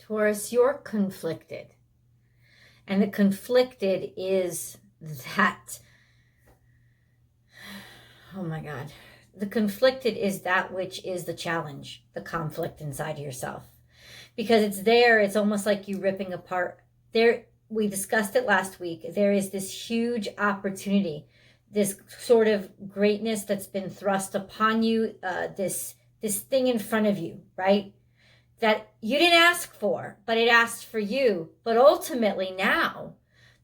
Taurus, you're conflicted. And the conflicted is that, oh my God, the conflicted is that which is the challenge, the conflict inside of yourself. Because it's there, it's almost like you ripping apart. There, we discussed it last week. There is this huge opportunity, this sort of greatness that's been thrust upon you, this thing in front of you, right? That you didn't ask for, but it asked for you. But ultimately now,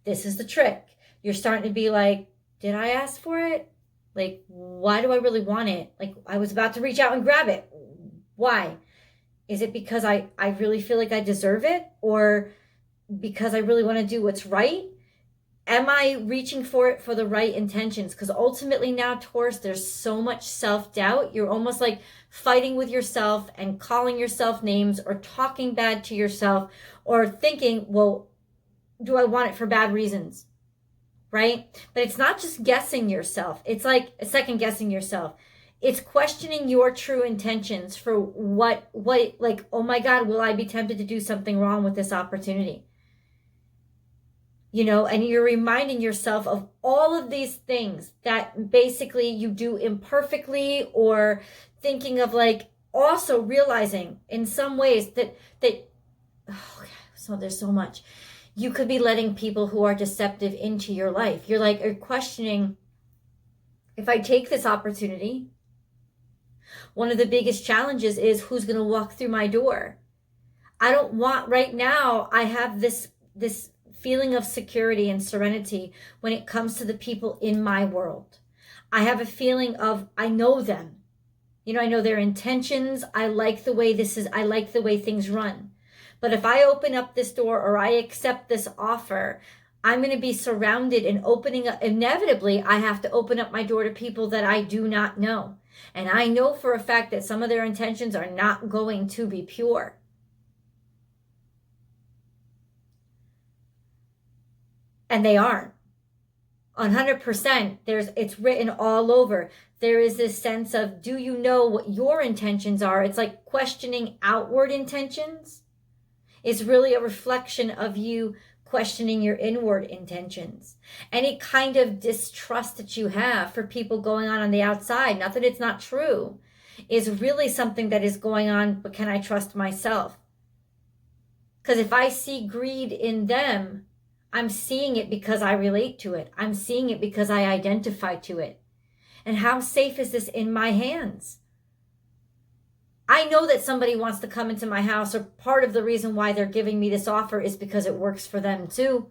this is the trick. You're starting to be like, did I ask for it? Like, why do I really want it? Like, I was about to reach out and grab it. Why? Is it because I really feel like I deserve it? Or because I really want to do what's right? Am I reaching for it for the right intentions? Because ultimately now, Taurus, there's so much self-doubt. You're almost like fighting with yourself and calling yourself names or talking bad to yourself or thinking, well, do I want it for bad reasons? Right? But it's not just guessing yourself. It's like second guessing yourself. It's questioning your true intentions for what, like, oh my God, will I be tempted to do something wrong with this opportunity? You know, and you're reminding yourself of all of these things that basically you do imperfectly, or thinking of like also realizing in some ways that oh, so there's so much. You could be letting people who are deceptive into your life. You're questioning, if I take this opportunity, one of the biggest challenges is who's going to walk through my door. I don't want, right now, I have this feeling of security and serenity when it comes to the people in my world. I have a feeling of, I know them. You know, I know their intentions. I like the way I like the way things run. But if I open up this door or I accept this offer, I'm going to be surrounded and opening up. Inevitably, I have to open up my door to people that I do not know. And I know for a fact that some of their intentions are not going to be pure. And they aren't. 100%. It's written all over. There is this sense of, do you know what your intentions are? It's like questioning outward intentions is really a reflection of you questioning your inward intentions. Any kind of distrust that you have for people going on the outside, not that it's not true, is really something that is going on, but can I trust myself? Because if I see greed in them, I'm seeing it because I relate to it. I'm seeing it because I identify to it. And how safe is this in my hands? I know that somebody wants to come into my house, or part of the reason why they're giving me this offer is because it works for them too.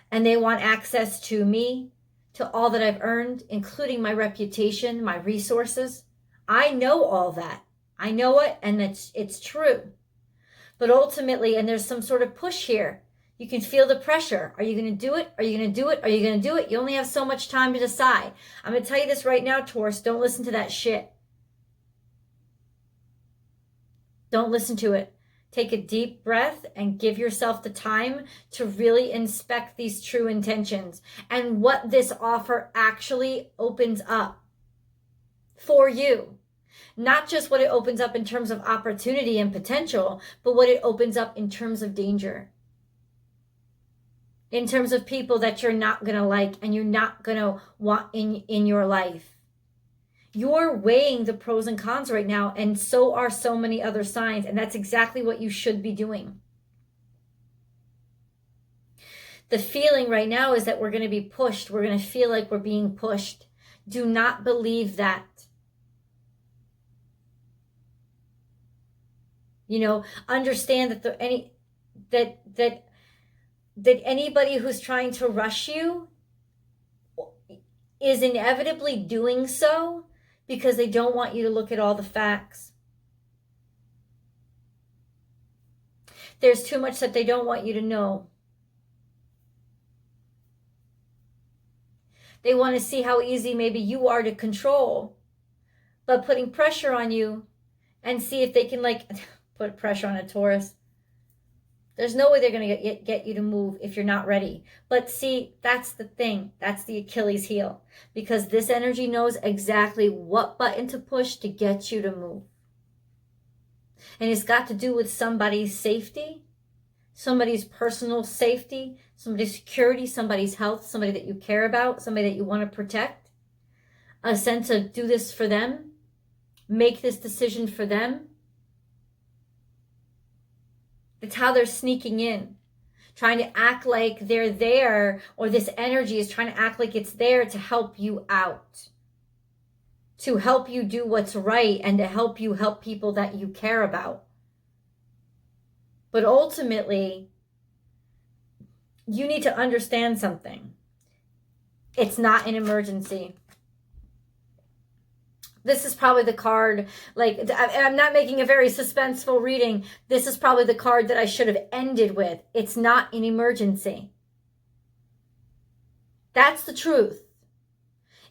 And they want access to me, to all that I've earned, including my reputation, my resources. I know all that. I know it, and it's true. But ultimately, and there's some sort of push here. You can feel the pressure. Are you going to do it? Are you going to do it? Are you going to do it? You only have so much time to decide. I'm going to tell you this right now, Taurus. Don't listen to that shit. Don't listen to it. Take a deep breath and give yourself the time to really inspect these true intentions and what this offer actually opens up for you. Not just what it opens up in terms of opportunity and potential, but what it opens up in terms of danger. In terms of people that you're not going to like and you're not going to want in your life. You're weighing the pros and cons right now, and so are so many other signs, and that's exactly what you should be doing. The feeling right now is that we're going to be pushed. We're going to feel like we're being pushed. Do not believe that. You know, understand that that anybody who's trying to rush you is inevitably doing so because they don't want you to look at all the facts. There's too much that they don't want you to know. They want to see how easy maybe you are to control, but putting pressure on you and see if they can put pressure on a Taurus. There's no way they're going to get you to move if you're not ready. But see, that's the thing. That's the Achilles heel. Because this energy knows exactly what button to push to get you to move. And it's got to do with somebody's safety, somebody's personal safety, somebody's security, somebody's health, somebody that you care about, somebody that you want to protect. A sense of do this for them, make this decision for them. It's how they're sneaking in, trying to act like they're there, or this energy is trying to act like it's there to help you out, to help you do what's right, and to help you help people that you care about. But ultimately, you need to understand something. It's not an emergency. This is probably the card, like, I'm not making a very suspenseful reading. This is probably the card that I should have ended with. It's not an emergency. That's the truth.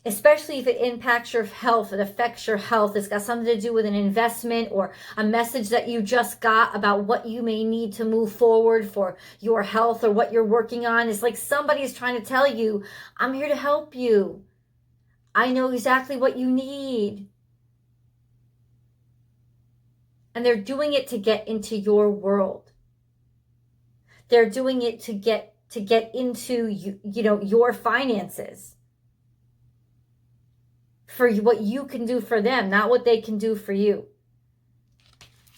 Especially if it impacts your health, it affects your health. It's got something to do with an investment or a message that you just got about what you may need to move forward for your health or what you're working on. It's like somebody's trying to tell you, I'm here to help you. I know exactly what you need. And they're doing it to get into your world. They're doing it to get into your finances. For what you can do for them, not what they can do for you.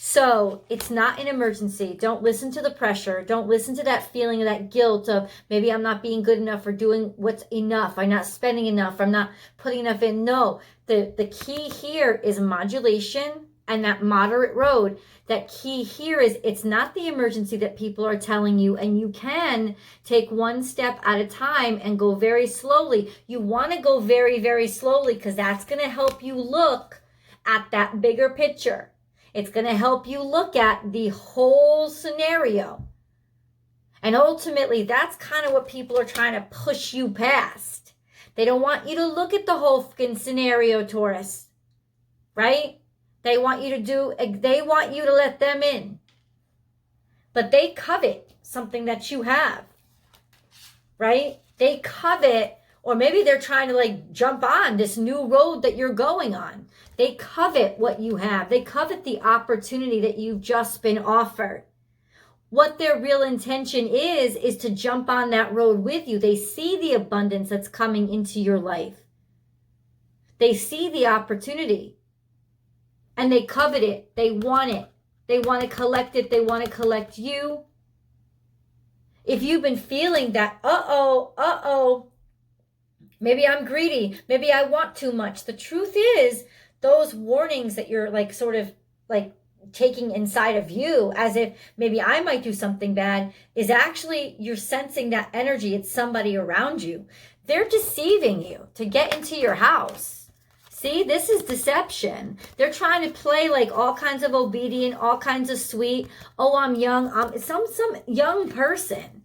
So it's not an emergency. Don't listen to the pressure. Don't listen to that feeling of that guilt of maybe I'm not being good enough or doing what's enough. I'm not spending enough. I'm not putting enough in. No, the key here is modulation and that moderate road. That key here is it's not the emergency that people are telling you, and you can take one step at a time and go very slowly. You want to go very, very slowly because that's going to help you look at that bigger picture. It's going to help you look at the whole scenario. And ultimately, that's kind of what people are trying to push you past. They don't want you to look at the whole fucking scenario, Taurus. Right? They want you to let them in. But they covet something that you have. Right? They covet, or maybe they're trying to like jump on this new road that you're going on. They covet what you have. They covet the opportunity that you've just been offered. What their real intention is to jump on that road with you. They see the abundance that's coming into your life. They see the opportunity. And they covet it. They want it. They want to collect it. They want to collect you. If you've been feeling that, maybe I'm greedy. Maybe I want too much. The truth is, those warnings that you're like sort of like taking inside of you as if maybe I might do something bad is actually you're sensing that energy. It's somebody around you. They're deceiving you to get into your house. See, this is deception. They're trying to play like all kinds of obedient, all kinds of sweet. Oh, I'm young. Some young person.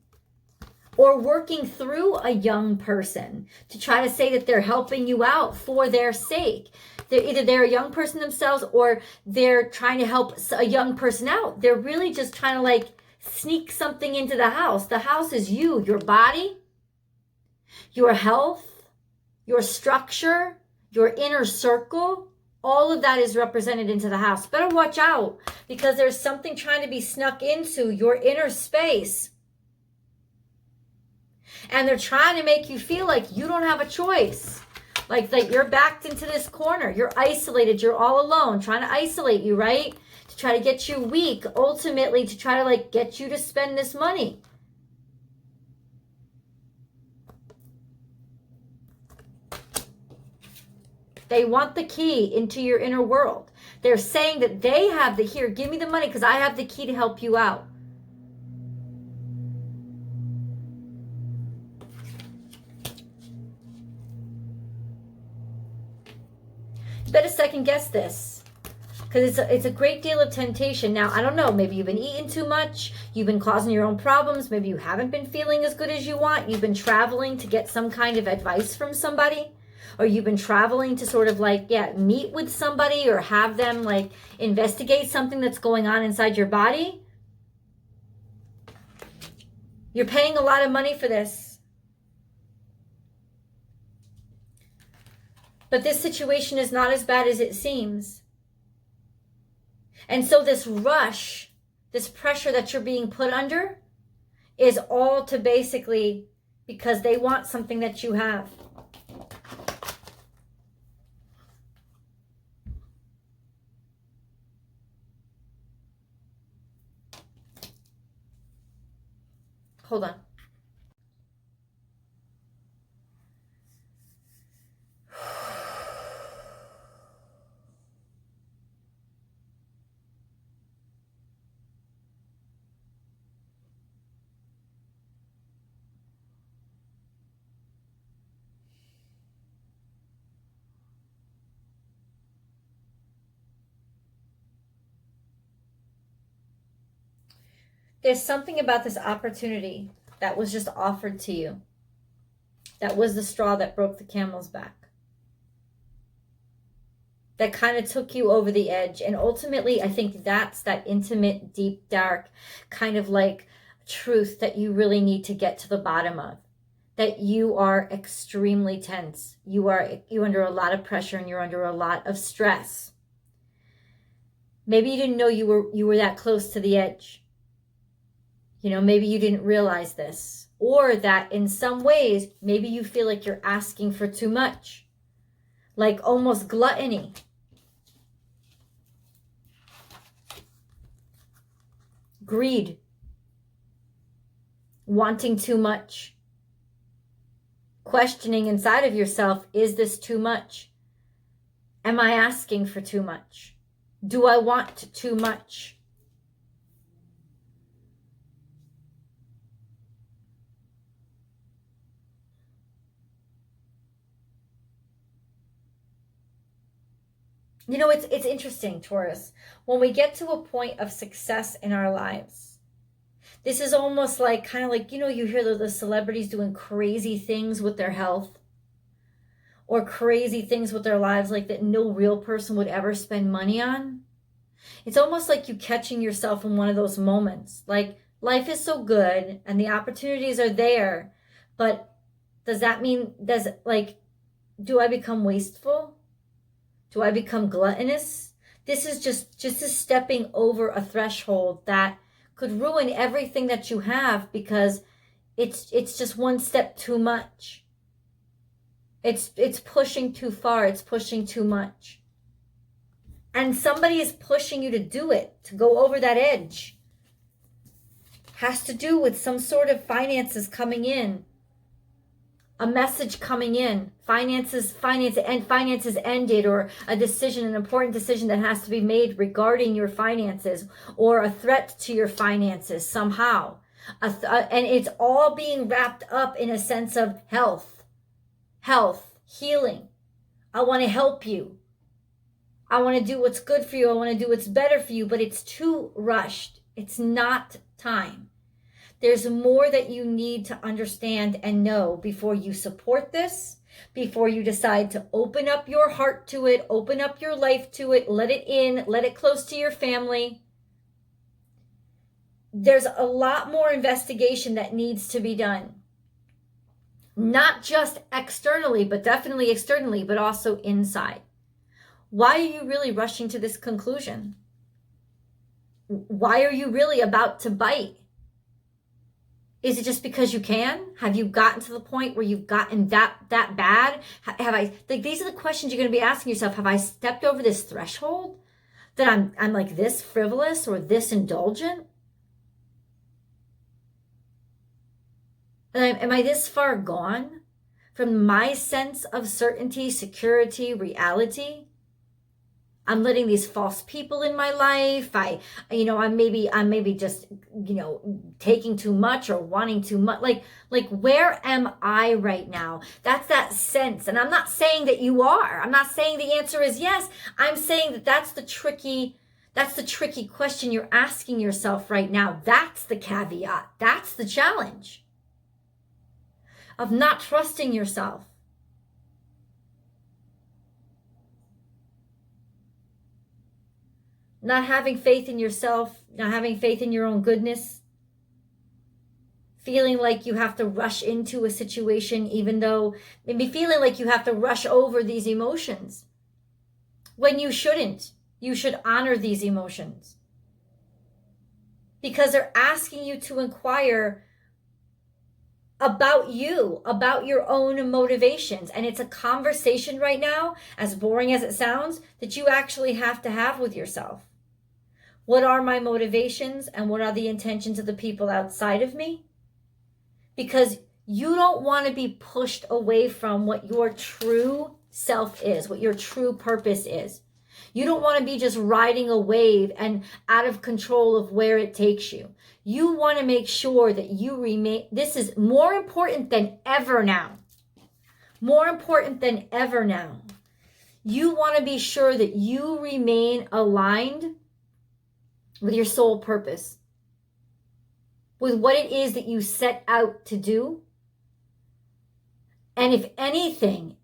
Or working through a young person to try to say that they're helping you out for their sake. They're a young person themselves, or they're trying to help a young person out. They're really just trying to like sneak something into the house. The house is you, your body, your health, your structure, your inner circle. All of that is represented into the house. Better watch out, because there's something trying to be snuck into your inner space. And they're trying to make you feel like you don't have a choice. Like you're backed into this corner. You're isolated. You're all alone. Trying to isolate you, right? To try to get you weak. Ultimately, to try to like get you to spend this money. They want the key into your inner world. They're saying that they have the, here, give me the money because I have the key to help you out. Better second guess this, because it's a great deal of temptation. Now, I don't know, maybe you've been eating too much, you've been causing your own problems, maybe you haven't been feeling as good as you want, you've been traveling to get some kind of advice from somebody, or you've been traveling to sort of like, meet with somebody or have them like investigate something that's going on inside your body. You're paying a lot of money for this. But this situation is not as bad as it seems. And so this rush, this pressure that you're being put under is all to basically, because they want something that you have. Hold on. There's something about this opportunity that was just offered to you. That was the straw that broke the camel's back. That kind of took you over the edge. And ultimately, I think that's that intimate, deep, dark kind of like truth that you really need to get to the bottom of. That you are extremely tense. You're under a lot of pressure and you're under a lot of stress. Maybe you didn't know you were that close to the edge. You know, maybe you didn't realize this. Or that in some ways, maybe you feel like you're asking for too much. Like almost gluttony. Greed. Wanting too much. Questioning inside of yourself, is this too much? Am I asking for too much? Do I want too much? You know, it's interesting, Taurus. When we get to a point of success in our lives, this is almost like, kind of like, you know, you hear the celebrities doing crazy things with their health or crazy things with their lives like that no real person would ever spend money on. It's almost like you catching yourself in one of those moments. Like, life is so good and the opportunities are there, but does that mean, do I become wasteful? Do I become gluttonous? This is just a stepping over a threshold that could ruin everything that you have because it's just one step too much. It's pushing too far. It's pushing too much. And somebody is pushing you to do it, to go over that edge. Has to do with some sort of finances coming in. A message coming in, finances ended, or a decision, an important decision that has to be made regarding your finances, or a threat to your finances somehow. And it's all being wrapped up in a sense of health, healing. I want to help you. I want to do what's good for you. I want to do what's better for you, but it's too rushed. It's not time. There's more that you need to understand and know before you support this, before you decide to open up your heart to it, open up your life to it, let it in, let it close to your family. There's a lot more investigation that needs to be done. Not just externally, but definitely externally, but also inside. Why are you really rushing to this conclusion? Why are you really about to bite? Is it just because you can? Have you gotten to the point where you've gotten that bad? Have I, like, these are the questions you're going to be asking yourself. Have I stepped over this threshold that I'm like this frivolous or this indulgent? And am I this far gone from my sense of certainty, security, reality? I'm letting these false people in my life. I'm maybe just, taking too much or wanting too much. Like where am I right now? That's that sense. And I'm not saying that you are. I'm not saying the answer is yes. I'm saying that that's the tricky question you're asking yourself right now. That's the caveat. That's the challenge of not trusting yourself. Not having faith in yourself, not having faith in your own goodness, feeling like you have to rush into a situation, even though maybe feeling like you have to rush over these emotions when you shouldn't. You should honor these emotions because they're asking you to inquire about you, about your own motivations. And it's a conversation right now, as boring as it sounds, that you actually have to have with yourself. What are my motivations and what are the intentions of the people outside of me? Because you don't want to be pushed away from what your true self is, what your true purpose is. You don't want to be just riding a wave and out of control of where it takes you. You want to make sure that you remain, this is more important than ever now. More important than ever now. You want to be sure that you remain aligned with your soul purpose, with what it is that you set out to do. And if anything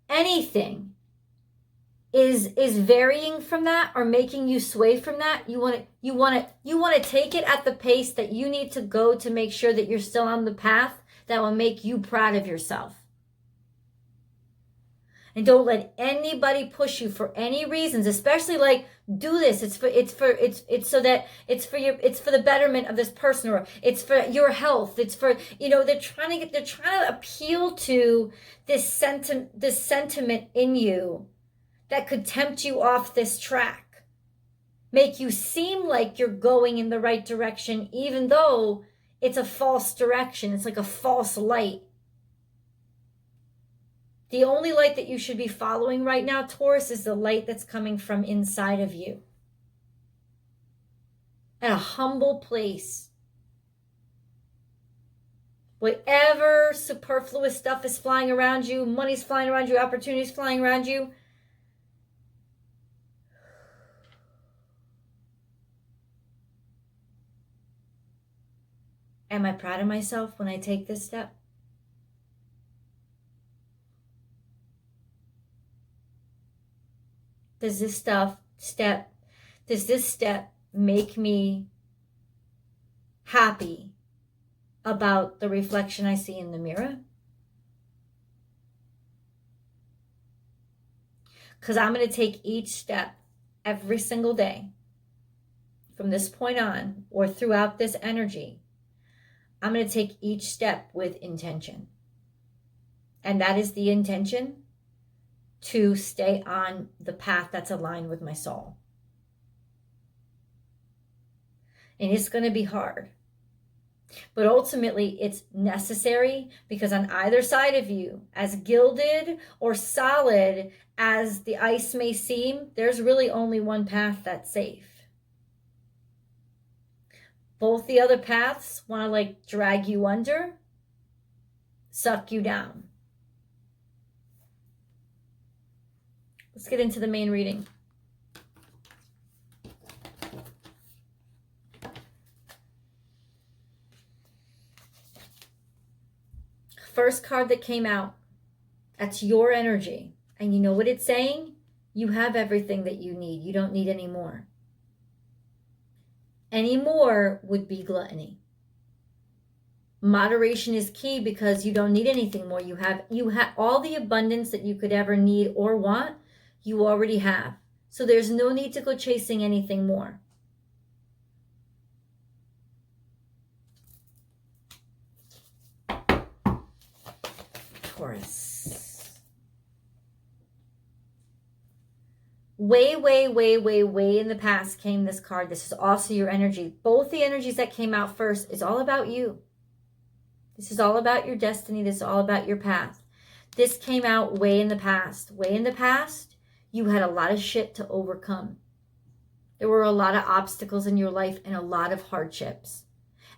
is varying from that or making you sway from that, you want to take it at the pace that you need to go to make sure that you're still on the path that will make you proud of yourself. And don't let anybody push you for any reasons, especially like, do this. It's for the betterment of this person, or it's for your health. It's for, they're trying to appeal to this sentiment in you that could tempt you off this track, make you seem like you're going in the right direction, even though it's a false direction. It's like a false light. The only light that you should be following right now, Taurus, is the light that's coming from inside of you. At a humble place. Whatever superfluous stuff is flying around you, money's flying around you, opportunities flying around you, am I proud of myself when I take this step? Does this step make me happy about the reflection I see in the mirror? Because I'm going to take each step every single day from this point on, or throughout this energy. I'm going to take each step with intention. And that is the intention to stay on the path that's aligned with my soul. And it's going to be hard. But ultimately, it's necessary, because on either side of you, as gilded or solid as the ice may seem, there's really only one path that's safe. Both the other paths want to drag you under, suck you down. Let's get into the main reading. First card that came out, that's your energy. And you know what it's saying? You have everything that you need. You don't need any more. Any more would be gluttony. Moderation is key, because you don't need anything more. You have all the abundance that you could ever need or want. You already have. So there's no need to go chasing anything more. Taurus. Way in the past came this card. This is also your energy. Both the energies that came out first is all about you. This is all about your destiny. This is all about your path. This came out way in the past. Way in the past, you had a lot of shit to overcome. There were a lot of obstacles in your life and a lot of hardships.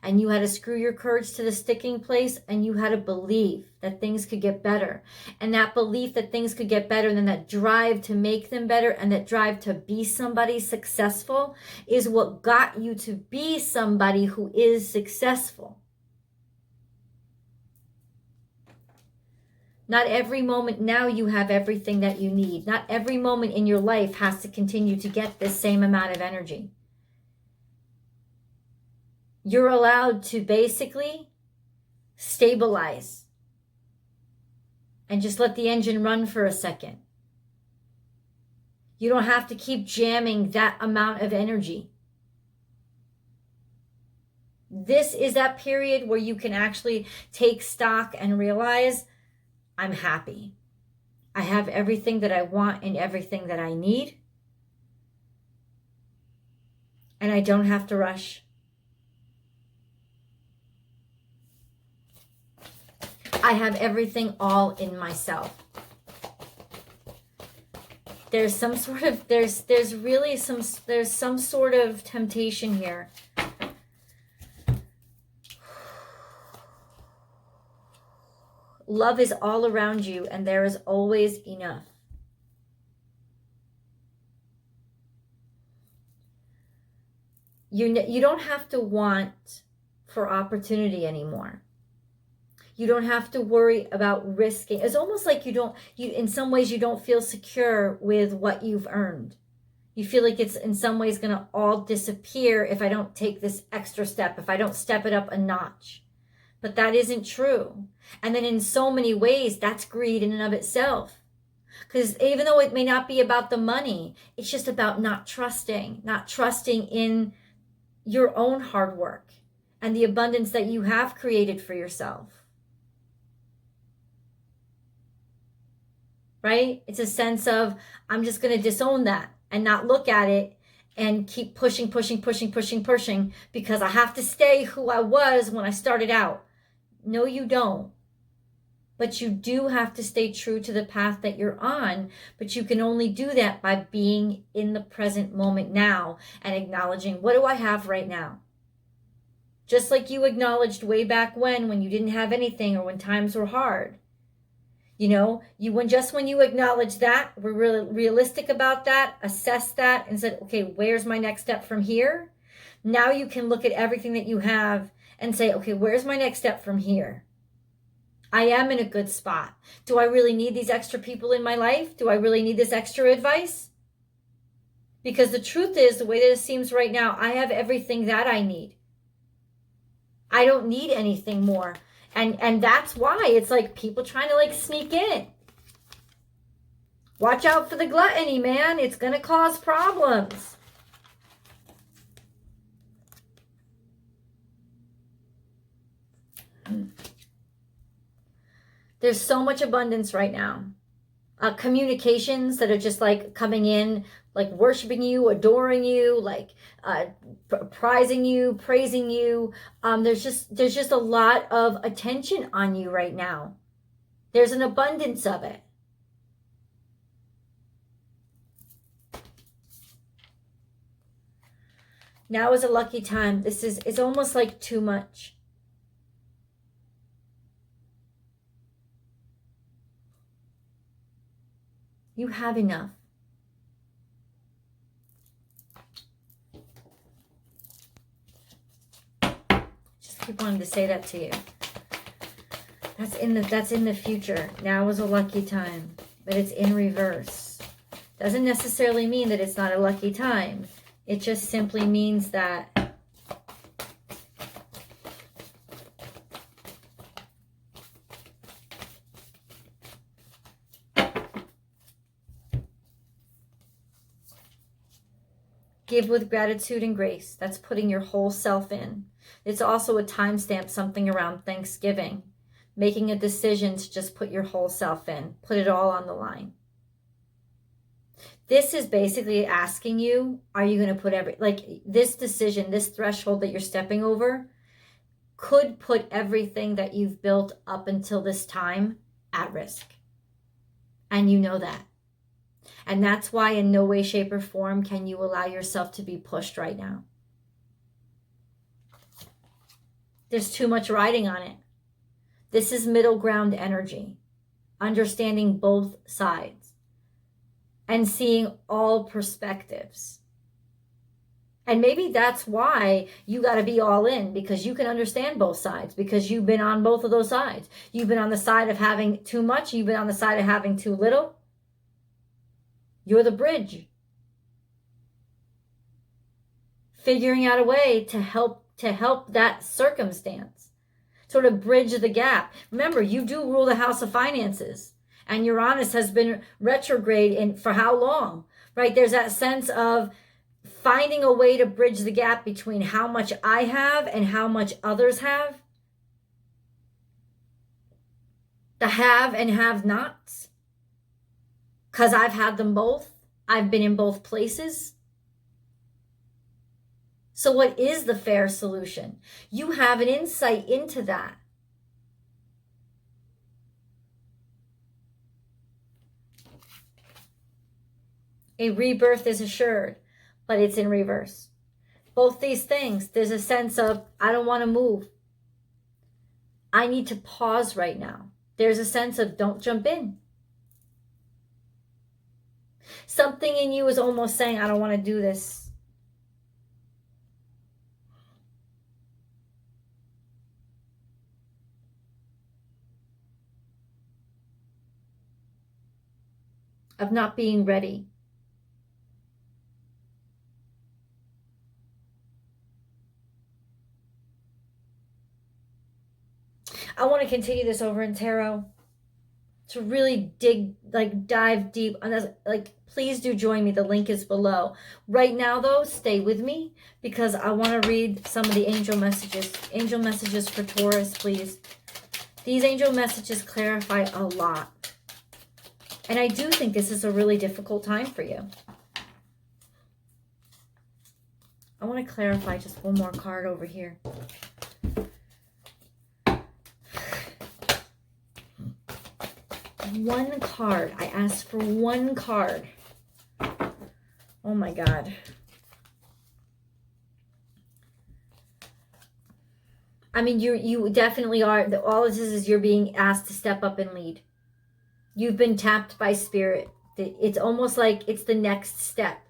And you had to screw your courage to the sticking place, and you had to believe that things could get better. And that belief that things could get better, and then that drive to make them better, and that drive to be somebody successful, is what got you to be somebody who is successful. Not every moment now you have everything that you need. Not every moment in your life has to continue to get this same amount of energy. You're allowed to basically stabilize and just let the engine run for a second. You don't have to keep jamming that amount of energy. This is that period where you can actually take stock and realize, I'm happy. I have everything that I want and everything that I need. And I don't have to rush. I have everything all in myself. There's some sort of, there's some sort of temptation here. Love is all around you, and there is always enough. You don't have to want for opportunity anymore. You don't have to worry about risking. It's almost like in some ways you don't feel secure with what you've earned. You feel like it's in some ways going to all disappear if I don't take this extra step, if I don't step it up a notch. But that isn't true. And then in so many ways, that's greed in and of itself. Because even though it may not be about the money, it's just about not trusting in your own hard work and the abundance that you have created for yourself. Right? It's a sense of, I'm just going to disown that and not look at it and keep pushing because I have to stay who I was when I started out. No, you don't. But you do have to stay true to the path that you're on. But you can only do that by being in the present moment now and acknowledging, what do I have right now? Just like you acknowledged way back when you didn't have anything or when times were hard. You know, when you acknowledge that, we're really realistic about that, assess that, and said, okay, where's my next step from here? Now you can look at everything that you have and say, okay, where's my next step from here? I am in a good spot. Do I really need these extra people in my life? Do I really need this extra advice? Because the truth is, the way that it seems right now, I have everything that I need. I don't need anything more. And that's why it's like people trying to like sneak in. Watch out for the gluttony, man. It's going to cause problems. There's so much abundance right now. Communications that are just like coming in, like worshiping you, adoring you, like prizing you, praising you. There's just a lot of attention on you right now. There's an abundance of it. Now is a lucky time. It's almost like too much. You have enough. Just keep wanting to say that to you. That's in the future. Now is a lucky time, but it's in reverse. Doesn't necessarily mean that it's not a lucky time. It just simply means that give with gratitude and grace. That's putting your whole self in. It's also a timestamp, something around Thanksgiving. Making a decision to just put your whole self in. Put it all on the line. This is basically asking you, are you going to put this decision, this threshold that you're stepping over, could put everything that you've built up until this time at risk. And you know that. And that's why in no way, shape, or form can you allow yourself to be pushed right now. There's too much riding on it. This is middle ground energy. Understanding both sides. And seeing all perspectives. And maybe that's why you got to be all in, because you can understand both sides, because you've been on both of those sides. You've been on the side of having too much. You've been on the side of having too little. You're the bridge. Figuring out a way to help that circumstance. Sort of bridge the gap. Remember, you do rule the house of finances. And Uranus has been retrograde for how long? right? There's that sense of finding a way to bridge the gap between how much I have and how much others have. The have and have nots. Because I've had them both. I've been in both places. So what is the fair solution? You have an insight into that. A rebirth is assured, but it's in reverse. Both these things, there's a sense of, I don't want to move. I need to pause right now. There's a sense of, don't jump in. Something in you is almost saying, I don't want to do this. Of not being ready. I want to continue this over in tarot to really dive deep. Please do join me. The link is below. Right now, though, stay with me because I want to read some of the angel messages. Angel messages for Taurus, please. These angel messages clarify a lot. And I do think this is a really difficult time for you. I want to clarify just one more card over here. One card. I asked for one card. Oh my God. I mean, you definitely are. All this is you're being asked to step up and lead. You've been tapped by spirit. It's almost like it's the next step.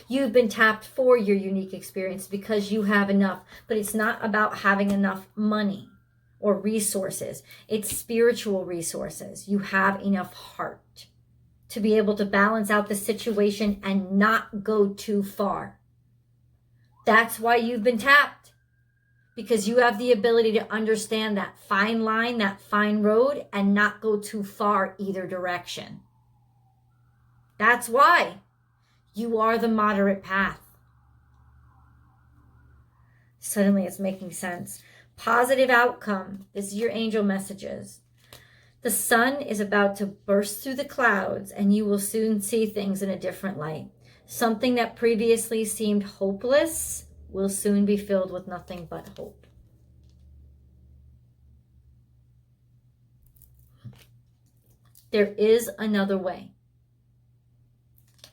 You've been tapped for your unique experience because you have enough. But it's not about having enough money or resources. It's spiritual resources. You have enough heart to be able to balance out the situation and not go too far. That's why you've been tapped. Because you have the ability to understand that fine line, that fine road, and not go too far either direction. That's why you are the moderate path. Suddenly it's making sense. Positive outcome. This is your angel messages. The sun is about to burst through the clouds and you will soon see things in a different light. Something that previously seemed hopeless will soon be filled with nothing but hope. There is another way.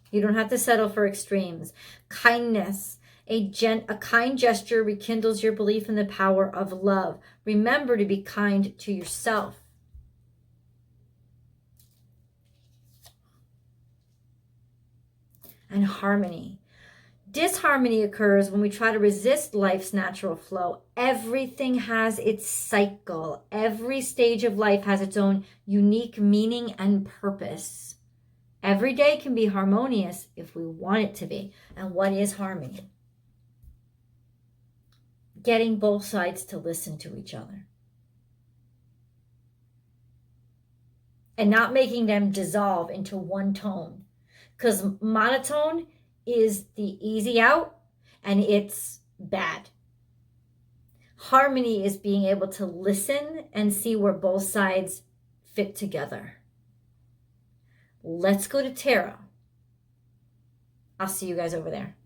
You don't have to settle for extremes. Kindness. A kind gesture rekindles your belief in the power of love. Remember to be kind to yourself. And harmony. Disharmony occurs when we try to resist life's natural flow. Everything has its cycle. Every stage of life has its own unique meaning and purpose. Every day can be harmonious if we want it to be. And what is harmony? Getting both sides to listen to each other. And not making them dissolve into one tone. Because monotone is the easy out and it's bad. Harmony is being able to listen and see where both sides fit together. Let's go to tarot. I'll see you guys over there.